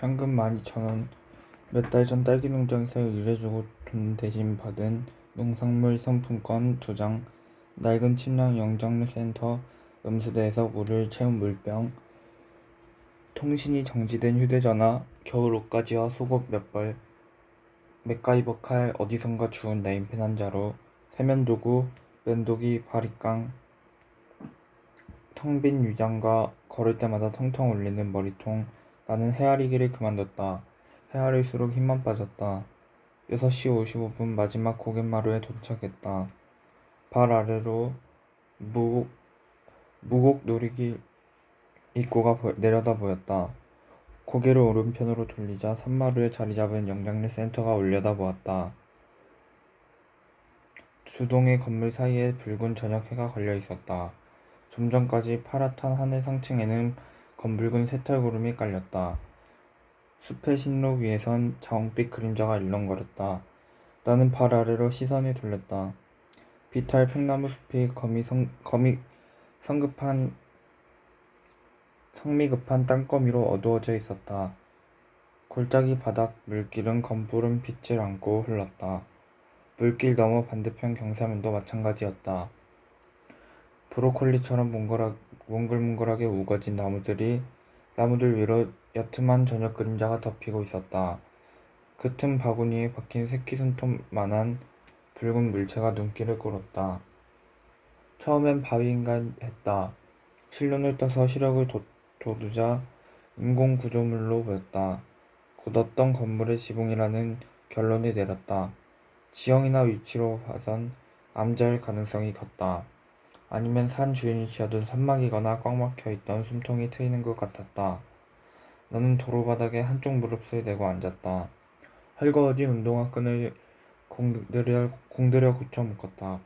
현금 12,000원. 몇 달 전 딸기 농장에서 일해주고 돈 대신 받은 농산물 상품권 2장, 낡은 침낭 영장류 센터, 음수대에서 물을 채운 물병, 통신이 정지된 휴대전화, 겨울 옷가지와 속옷 몇 벌, 맥가이버 칼, 어디선가 주운 네임펜 한 자루, 세면도구, 면도기, 바리깡, 텅 빈 위장과 걸을 때마다 텅텅 울리는 머리통. 나는 헤아리기를 그만뒀다. 헤아릴수록 힘만 빠졌다. 6시 55분 마지막 고갯마루에 도착했다. 발 아래로 무곡 누리길 입구가 내려다 보였다. 고개를 오른편으로 돌리자 산마루에 자리 잡은 영장류 센터가 올려다 보았다. 두 동의 건물 사이에 붉은 저녁 해가 걸려 있었다. 좀 전까지 파랗던 하늘 상층에는 검붉은 새털구름이 깔렸다. 숲의 신로 위에선 자홍빛 그림자가 일렁거렸다. 나는 발 아래로 시선을 돌렸다. 비탈 팽나무 숲이 성미급한 땅거미로 어두워져 있었다. 골짜기 바닥 물길은 검푸른 빛을 안고 흘렀다. 물길 너머 반대편 경사면도 마찬가지였다. 브로콜리처럼 몽글몽글하게 우거진 나무들 위로 옅은 저녁 그림자가 덮이고 있었다. 그 틈 바구니에 박힌 새끼손톱만한 붉은 물체가 눈길을 끌었다. 처음엔 바위인가 했다. 실눈을 떠서 시력을 돋우자 인공구조물로 보였다. 굳었던 건물의 지붕이라는 결론을 내렸다. 지형이나 위치로 봐선 암자일 가능성이 컸다. 아니면 산 주인이 지어둔 산막이거나 꽉 막혀있던 숨통이 트이는 것 같았다. 나는 도로바닥에 한쪽 무릎을 대고 앉았다. 헐거워진 운동화 끈을 공들여 굳혀 묶었다.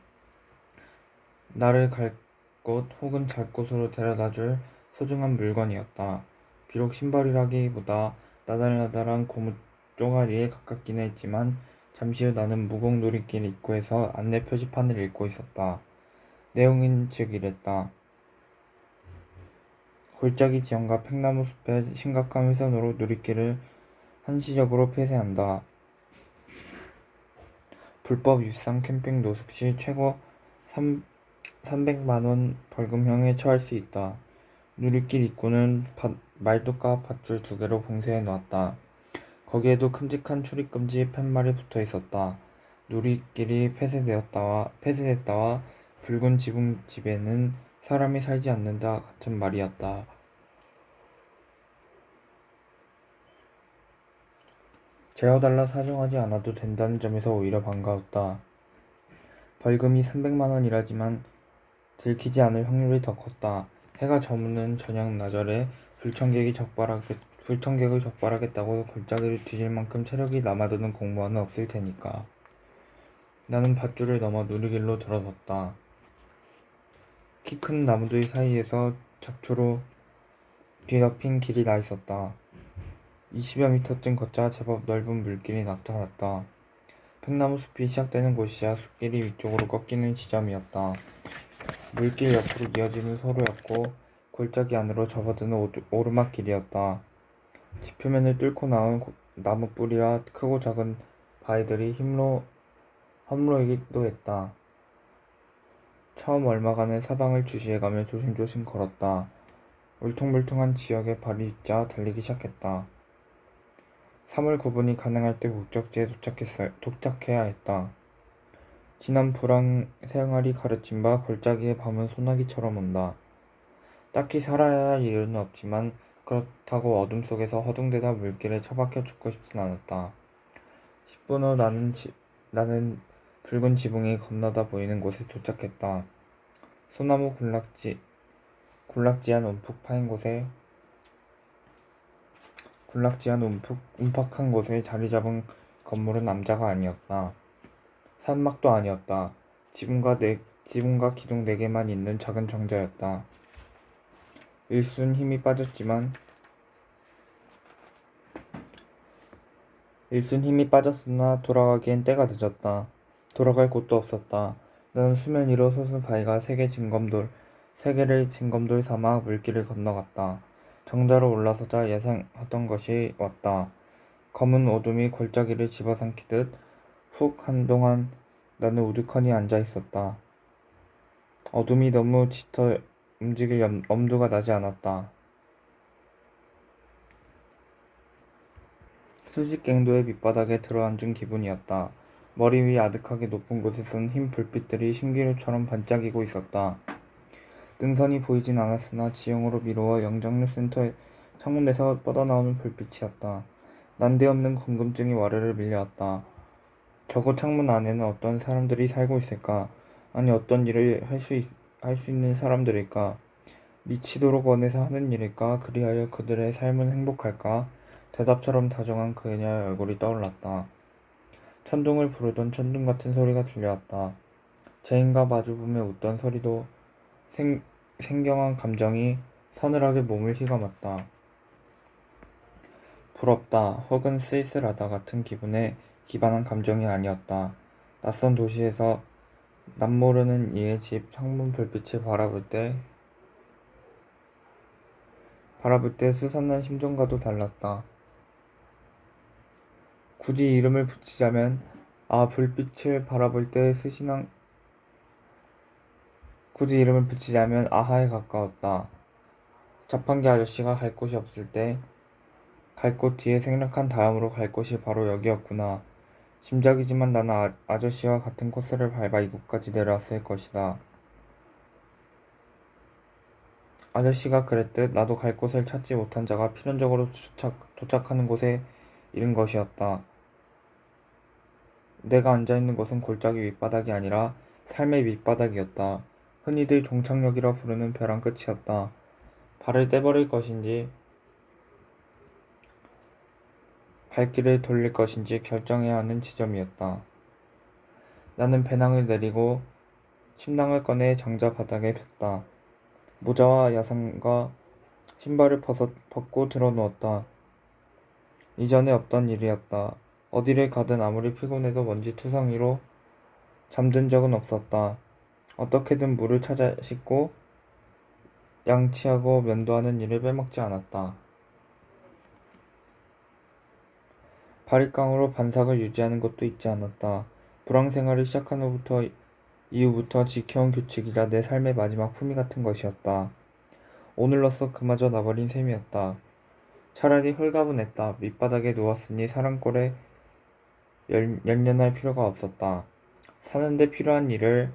나를 갈 곳 혹은 잘 곳으로 데려다줄 소중한 물건이었다. 비록 신발이라기보다 나달나달한 고무 쪼가리에 가깝기는 했지만 잠시 후 나는 무곡 누리길 입구에서 안내 표지판을 읽고 있었다. 내용은 즉 이랬다. 골짜기 지형과 팽나무 숲의 심각한 훼손으로 누리길을 한시적으로 폐쇄한다. 불법 입상 캠핑 노숙 시 최고 300만원 벌금형에 처할 수 있다. 누리길 입구는 말뚝과 밧줄 2개로 봉쇄해 놓았다. 거기에도 큼직한 출입금지 팻말이 붙어 있었다. 누리길이 폐쇄됐다와 붉은 지붕집에는 사람이 살지 않는다 같은 말이었다. 재워달라 사정하지 않아도 된다는 점에서 오히려 반가웠다. 벌금이 300만원이라지만 들키지 않을 확률이 더 컸다. 해가 저무는 저녁 나절에 불청객을 적발하겠다고 골짜기를 뒤질 만큼 체력이 남아도는 공무원은 없을 테니까. 나는 밧줄을 넘어 누리길로 들어섰다. 키 큰 나무들 사이에서 잡초로 뒤덮인 길이 나 있었다. 20여 미터쯤 걷자 제법 넓은 물길이 나타났다. 팽나무 숲이 시작되는 곳이자 숲길이 위쪽으로 꺾이는 지점이었다. 물길 옆으로 이어지는 소로였고 골짜기 안으로 접어드는 오르막길이었다. 지표면을 뚫고 나온 나무 뿌리와 크고 작은 바위들이 허물어이기도 했다. 처음 얼마간의 사방을 주시해가며 조심조심 걸었다. 울퉁불퉁한 지역에 발이 있자 달리기 시작했다. 3월 구분이 가능할 때 목적지에 도착해야 했다. 지난 불황 생활이 가르친 바 골짜기의 밤은 소나기처럼 온다. 딱히 살아야 할 이유는 없지만 그렇다고 어둠 속에서 허둥대다 물길에 처박혀 죽고 싶진 않았다. 10분 후 나는 붉은 지붕이 건너다 보이는 곳에 도착했다. 소나무 군락지한 움푹한 곳에 자리 잡은 건물은 남자가 아니었다. 산막도 아니었다. 지붕과 기둥 4개만 있는 작은 정자였다. 일순 힘이 빠졌으나 돌아가기엔 때가 늦었다. 돌아갈 곳도 없었다. 나는 수면 위로 솟은 바위가 3개를 징검돌 삼아 물길을 건너갔다. 정자로 올라서자 예상하던 것이 왔다. 검은 어둠이 골짜기를 집어삼키듯 훅 한동안 나는 우두커니 앉아 있었다. 어둠이 너무 짙어 움직일 엄두가 나지 않았다. 수직갱도의 밑바닥에 들어앉은 기분이었다. 머리 위 아득하게 높은 곳에선 흰 불빛들이 신기루처럼 반짝이고 있었다. 능선이 보이진 않았으나 지형으로 미루어 영장류 센터의 창문에서 뻗어나오는 불빛이었다. 난데없는 궁금증이 와르르 밀려왔다. 저곳 창문 안에는 어떤 사람들이 살고 있을까? 아니 어떤 일을 할 수 있는 사람들일까? 미치도록 원해서 하는 일일까? 그리하여 그들의 삶은 행복할까? 대답처럼 다정한 그녀의 얼굴이 떠올랐다. 천둥을 부르던 천둥 같은 소리가 들려왔다. 제인과 마주보며 웃던 소리도 생경한 감정이 서늘하게 몸을 휘감았다. 부럽다 혹은 쓸쓸하다 같은 기분에 기반한 감정이 아니었다. 낯선 도시에서 남모르는 이의 집 창문 불빛을 바라볼 때 스산한 심정과도 달랐다. 굳이 이름을 붙이자면 불빛을 바라볼 때 굳이 이름을 붙이자면 아하에 가까웠다. 자판기 아저씨가 갈 곳이 없을 때 갈 곳 뒤에 생략한 다음으로 갈 곳이 바로 여기였구나. 짐작이지만 나는 아저씨와 같은 코스를 밟아 이곳까지 내려왔을 것이다. 아저씨가 그랬듯 나도 갈 곳을 찾지 못한 자가 필연적으로 도착하는 곳에 이른 것이었다. 내가 앉아있는 곳은 골짜기 윗바닥이 아니라 삶의 밑바닥이었다. 흔히들 종착역이라 부르는 벼랑 끝이었다. 발을 떼버릴 것인지 발길을 돌릴 것인지 결정해야 하는 지점이었다. 나는 배낭을 내리고 침낭을 꺼내 정자 바닥에 폈다. 모자와 야상과 신발을 벗고 들어누웠다. 이전에 없던 일이었다. 어디를 가든 아무리 피곤해도 먼지투성이로 잠든 적은 없었다. 어떻게든 물을 찾아 씻고 양치하고 면도하는 일을 빼먹지 않았다. 바릿강으로 반삭을 유지하는 것도 잊지 않았다. 불황 생활을 시작한 이후부터 지켜온 규칙이라 내 삶의 마지막 품위 같은 것이었다. 오늘로써 그마저 나버린 셈이었다. 차라리 홀가분했다. 밑바닥에 누웠으니 사랑꼴에 연연할 필요가 없었다. 사는데 필요한 일을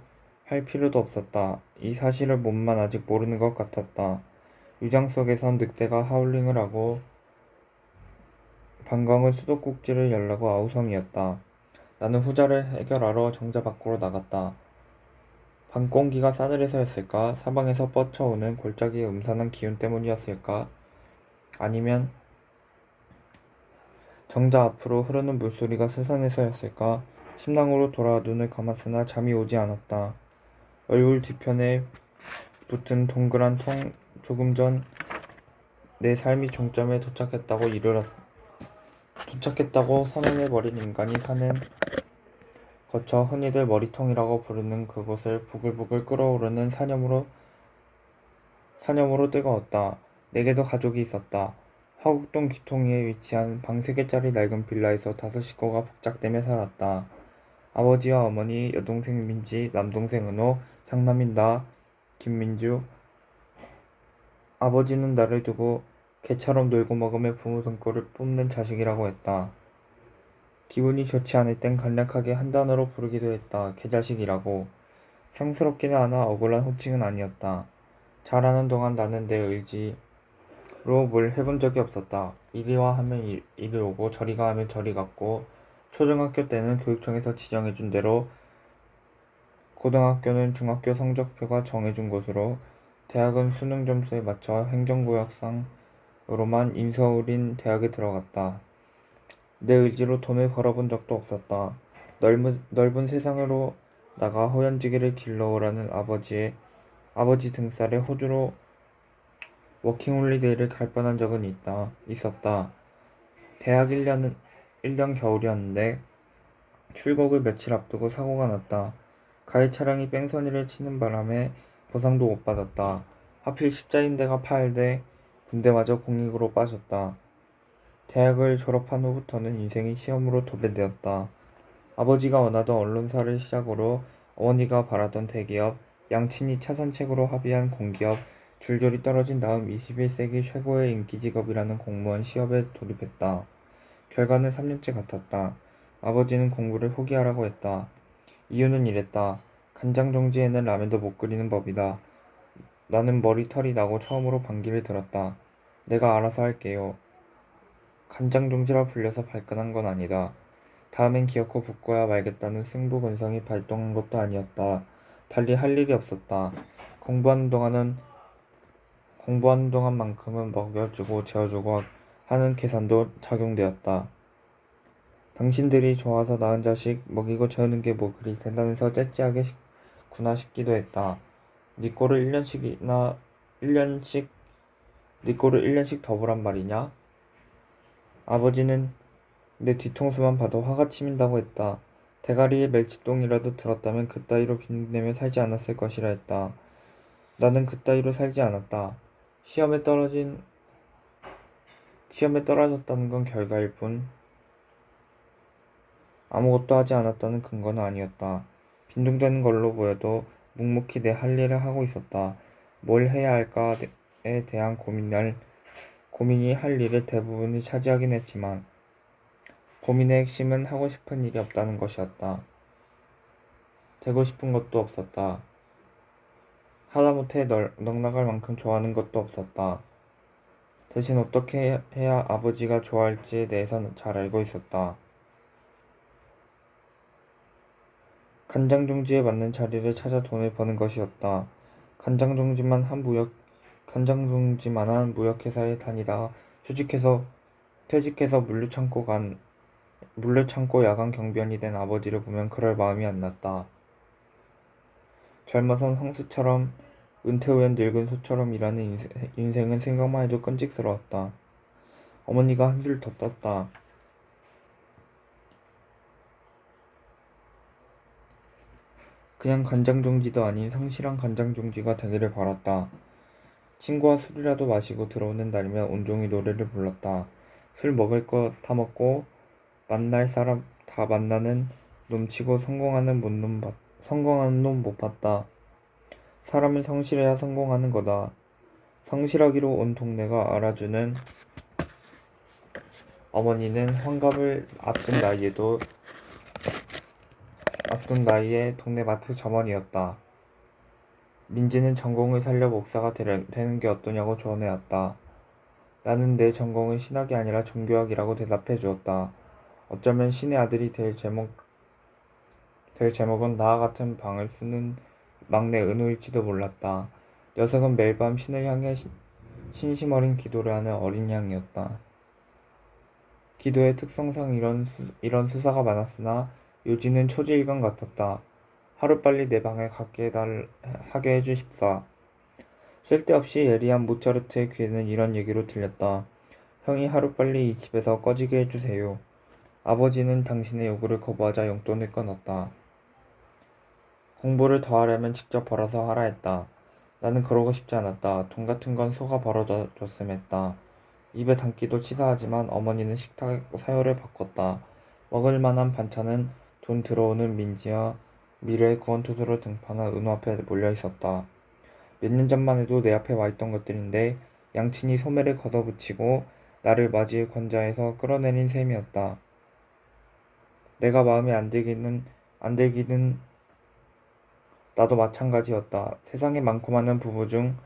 할 필요도 없었다. 이 사실을 몸만 아직 모르는 것 같았다. 위장 속에선 늑대가 하울링을 하고 방광은 수도꼭지를 열라고 아우성이었다. 나는 후자를 해결하러 정자 밖으로 나갔다. 밤 공기가 싸늘해서였을까? 사방에서 뻗쳐오는 골짜기의 음산한 기운 때문이었을까? 아니면 정자 앞으로 흐르는 물소리가 스산해서였을까? 침낭으로 돌아 눈을 감았으나 잠이 오지 않았다. 얼굴 뒤편에 붙은 동그란 통 조금 전 내 삶이 종점에 도착했다고 선언해버린 인간이 사는 거쳐 흔히들 머리통이라고 부르는 그곳을 부글부글 끓어오르는 사념으로 뜨거웠다. 내게도 가족이 있었다. 화곡동 귀퉁이에 위치한 방 3개짜리 낡은 빌라에서 5 식구가 복작대며 살았다. 아버지와 어머니, 여동생 민지, 남동생 은호, 장남인 나, 김민주. 아버지는 나를 두고 개처럼 놀고 먹으며 부모 등골을 뿜는 자식이라고 했다. 기분이 좋지 않을 땐 간략하게 한 단어로 부르기도 했다. 개자식이라고. 상스럽기는 하나 억울한 호칭은 아니었다. 자라는 동안 나는 내 의지로 뭘 해본 적이 없었다. 이리와 하면 이리 오고 저리가 하면 저리 갔고 초등학교 때는 교육청에서 지정해준 대로 고등학교는 중학교 성적표가 정해준 곳으로 대학은 수능 점수에 맞춰 행정구역상으로만 인서울인 대학에 들어갔다. 내 의지로 돈을 벌어본 적도 없었다. 넓은 세상으로 나가 호연지기를 길러오라는 아버지 등살에 호주로 워킹홀리데이를 갈 뻔한 적은 있었다. 대학 1년 겨울이었는데 출국을 며칠 앞두고 사고가 났다. 가해 차량이 뺑소니를 치는 바람에 보상도 못 받았다. 하필 십자인대가 파열돼 군대마저 공익으로 빠졌다. 대학을 졸업한 후부터는 인생이 시험으로 도배되었다. 아버지가 원하던 언론사를 시작으로 어머니가 바라던 대기업, 양친이 차선책으로 합의한 공기업, 줄줄이 떨어진 다음 21세기 최고의 인기직업이라는 공무원 시험에 돌입했다. 결과는 3년째 같았다. 아버지는 공부를 포기하라고 했다. 이유는 이랬다. 간장종지에는 라면도 못 끓이는 법이다. 나는 머리털이 나고 처음으로 반기를 들었다. 내가 알아서 할게요. 간장종지라 불려서 발끈한 건 아니다. 다음엔 기어코 붙고야 말겠다는 승부근성이 발동한 것도 아니었다. 달리 할 일이 없었다. 공부하는 동안만큼은 먹여주고 재워주고 하는 계산도 작용되었다. 당신들이 좋아서 낳은 자식 먹이고 재우는 게 뭐 그리 대단해서 째째하겠구나 싶기도 했다. 네 꼴을 1년씩 더 보란 말이냐? 아버지는 내 뒤통수만 봐도 화가 치민다고 했다. 대가리에 멸치똥이라도 들었다면 그따위로 빈둥대며 살지 않았을 것이라 했다. 나는 그따위로 살지 않았다. 시험에 떨어졌다는 건 결과일 뿐 아무것도 하지 않았다는 근거는 아니었다. 빈둥대는 걸로 보여도 묵묵히 내 할 일을 하고 있었다. 뭘 해야 할까에 대한 고민이 할 일의 대부분을 차지하긴 했지만 고민의 핵심은 하고 싶은 일이 없다는 것이었다. 되고 싶은 것도 없었다. 하다못해 넉나갈 만큼 좋아하는 것도 없었다. 대신 어떻게 해야 아버지가 좋아할지에 대해서는 잘 알고 있었다. 간장종지에 맞는 자리를 찾아 돈을 버는 것이었다. 간장종지만한 무역회사에 다니다가 퇴직해서 물류창고 야간 경비원이 된 아버지를 보면 그럴 마음이 안 났다. 젊어선 황수처럼 은퇴 후엔 늙은 소처럼 일하는 인생은 생각만 해도 끔찍스러웠다. 어머니가 한술 더 떴다. 그냥 간장종지도 아닌 성실한 간장종지가 되기를 바랐다. 친구와 술이라도 마시고 들어오는 날이면 온종일 노래를 불렀다. 술 먹을 거 다 먹고 만날 사람 다 만나는 놈치고 성공하는 놈 못 봤다. 사람은 성실해야 성공하는 거다. 성실하기로 온 동네가 알아주는 어머니는 환갑을 앞둔 나이에 동네 마트 점원이었다. 민지는 전공을 살려 목사가 되는 게 어떠냐고 조언해왔다. 나는 내 전공은 신학이 아니라 종교학이라고 대답해 주었다. 어쩌면 신의 아들이 될 제목은 나와 같은 방을 쓰는 막내 은우일지도 몰랐다. 녀석은 매일 밤 신을 향해 신심 어린 기도를 하는 어린 양이었다. 기도의 특성상 이런 수사가 많았으나 요지는 초지일관 같았다. 하루빨리 내 방에 하게 해주십사. 쓸데없이 예리한 모차르트의 귀에는 이런 얘기로 들렸다. 형이 하루빨리 이 집에서 꺼지게 해주세요. 아버지는 당신의 요구를 거부하자 용돈을 끊었다. 공부를 더 하려면 직접 벌어서 하라 했다. 나는 그러고 싶지 않았다. 돈 같은 건 소가 벌어줬음 했다. 입에 담기도 치사하지만 어머니는 식탁 사요를 바꿨다. 먹을 만한 반찬은 돈 들어오는 민지와 미래의 구원투수로 등판한 은호 앞에 몰려 있었다. 몇 년 전만 해도 내 앞에 와 있던 것들인데 양친이 소매를 걷어붙이고 나를 맞이해 권좌에서 끌어내린 셈이었다. 내가 마음에 안 들기는 나도 마찬가지였다. 세상에 많고 많은 부부 중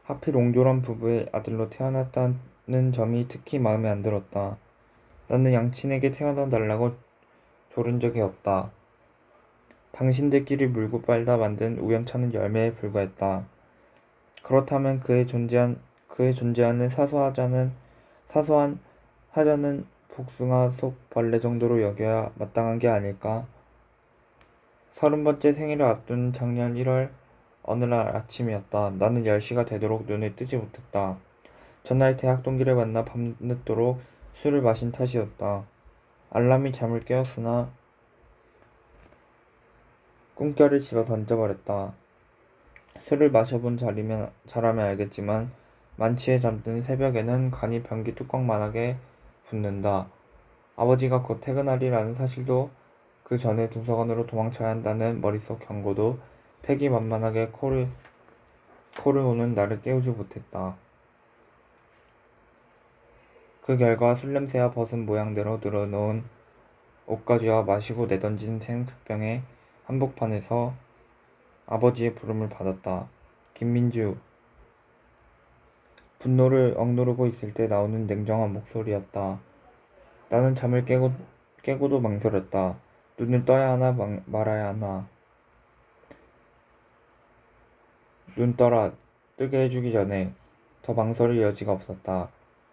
하필 옹졸한 부부의 아들로 태어났다는 점이 특히 마음에 안 들었다. 나는 양친에게 태어나 달라고 조른 적이 없다. 당신들끼리 물고 빨다 만든 우연찮은 열매에 불과했다. 그렇다면 그의 존재하는 사소한 하자는 복숭아 속 벌레 정도로 여겨야 마땅한 게 아닐까? 30번째 생일을 앞둔 작년 1월 어느 날 아침이었다. 나는 10시가 되도록 눈을 뜨지 못했다. 전날 대학 동기를 만나 밤늦도록 술을 마신 탓이었다. 알람이 잠을 깨웠으나 꿈결을 집어 던져버렸다. 술을 마셔본 잘하면 알겠지만 만취해 잠든 새벽에는 간이 변기 뚜껑만하게 붓는다. 아버지가 곧 퇴근하리라는 사실도 그 전에 도서관으로 도망쳐야 한다는 머릿속 경고도 패기만만하게 코를 오는 나를 깨우지 못했다. 그 결과 술 냄새와 벗은 모양대로 늘어놓은 옷가지와 마시고 내던진 생수병의 한복판에서 아버지의 부름을 받았다. 김민주. 분노를 억누르고 있을 때 나오는 냉정한 목소리였다. 나는 잠을 깨고도 망설였다. 눈을 떠야 하나 말아야 하나. 눈 떠라. 뜨게 해주기 전에. 더 망설일 여지가 없었다.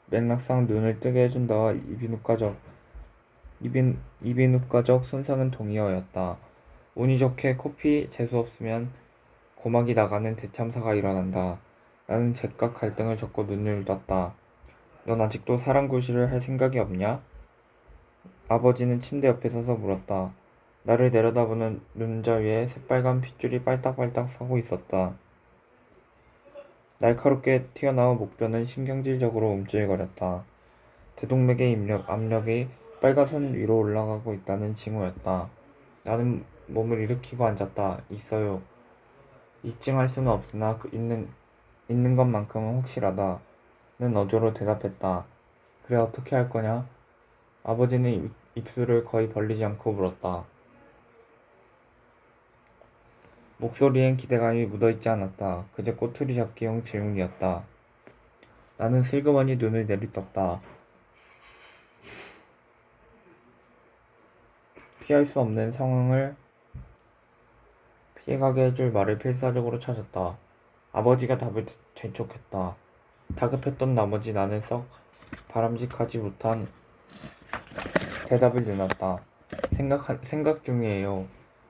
맥락상 눈을 뜨게 해준다와 이비인후과적 손상은 동의어였다. 운이 좋게 코피 재수없으면 고막이 나가는 대참사가 일어난다. 나는 잿과 갈등을 적고 눈을 떴다. 넌 아직도 사람 구실을 할 생각이 없냐? 아버지는 침대 옆에 서서 물었다. 나를 내려다보는 눈자 위에 새빨간 핏줄이 빨딱빨딱 서고 있었다. 날카롭게 튀어나온 목뼈는 신경질적으로 움찔거렸다. 대동맥의 압력이 빨간 위로 올라가고 있다는 징후였다. 나는 몸을 일으키고 앉았다. 있어요. 입증할 수는 없으나 있는 것만큼은 확실하다. 는 어조로 대답했다. 그래 어떻게 할 거냐? 아버지는 입술을 거의 벌리지 않고 물었다. 목소리엔 기대감이 묻어있지 않았다. 그저 꼬투리 잡기용 질문이었다. 나는 슬그머니 눈을 내리떴다. 피할 수 없는 상황을 피해가게 해줄 말을 필사적으로 찾았다. 아버지가 답을 재촉했다. 다급했던 나머지 나는 썩 바람직하지 못한 대답을 내놨다. 생각 중이에요.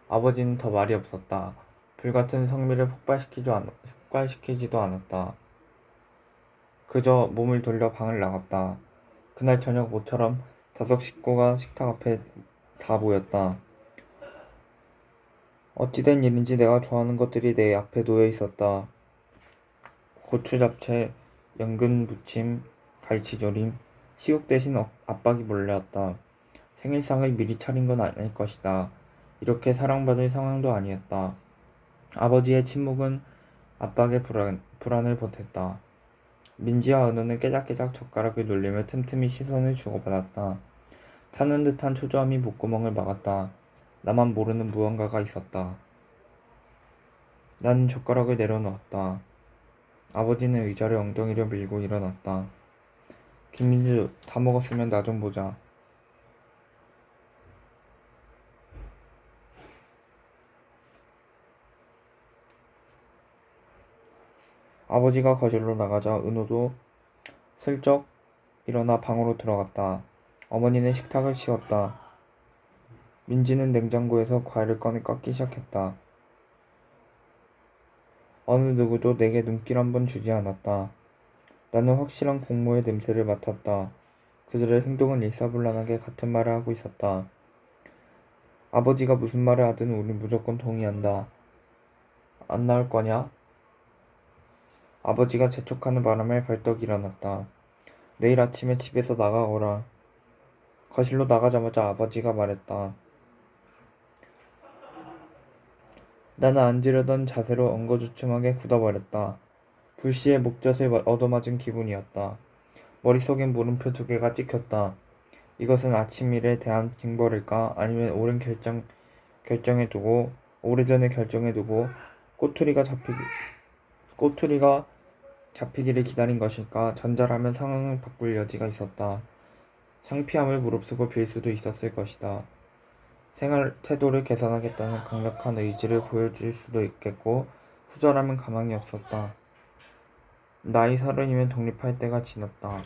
아버지는 더 말이 없었다. 불같은 성미를 폭발시키지도 않았다. 그저 몸을 돌려 방을 나갔다. 그날 저녁 모처럼 5 식구가 식탁 앞에 다 모였다. 어찌된 일인지 내가 좋아하는 것들이 내 앞에 놓여 있었다. 고추 잡채, 연근 부침, 갈치조림, 시국 대신 압박이 몰려왔다. 생일상을 미리 차린 건 아닐 것이다. 이렇게 사랑받을 상황도 아니었다. 아버지의 침묵은 압박의 불안을 보탰다. 민지와 은호는 깨작깨작 젓가락을 놀리며 틈틈이 시선을 주고받았다. 타는 듯한 초조함이 목구멍을 막았다. 나만 모르는 무언가가 있었다. 나는 젓가락을 내려놓았다. 아버지는 의자를 엉덩이로 밀고 일어났다. 김민주, 다 먹었으면 나 좀 보자. 아버지가 거실로 나가자 은호도 슬쩍 일어나 방으로 들어갔다. 어머니는 식탁을 치웠다. 민지는 냉장고에서 과일을 꺼내 깎기 시작했다. 어느 누구도 내게 눈길 한 번 주지 않았다. 나는 확실한 공모의 냄새를 맡았다. 그들의 행동은 일사불란하게 같은 말을 하고 있었다. 아버지가 무슨 말을 하든 우린 무조건 동의한다. 안 나올 거냐? 아버지가 재촉하는 바람에 벌떡 일어났다. 내일 아침에 집에서 나가거라. 거실로 나가자마자 아버지가 말했다. 나는 앉으려던 자세로 엉거주춤하게 굳어버렸다. 불시에 목젖을 얻어맞은 기분이었다. 머릿속엔 물음표 2개가 찍혔다. 이것은 아침 일에 대한 징벌일까? 아니면 오래전에 결정해 두고 꼬투리가 잡히기를 기다린 것일까? 전자라면 상황을 바꿀 여지가 있었다. 창피함을 무릅쓰고 빌 수도 있었을 것이다. 생활 태도를 개선하겠다는 강력한 의지를 보여줄 수도 있겠고 후절하면 가망이 없었다. 나이 30이면 독립할 때가 지났다.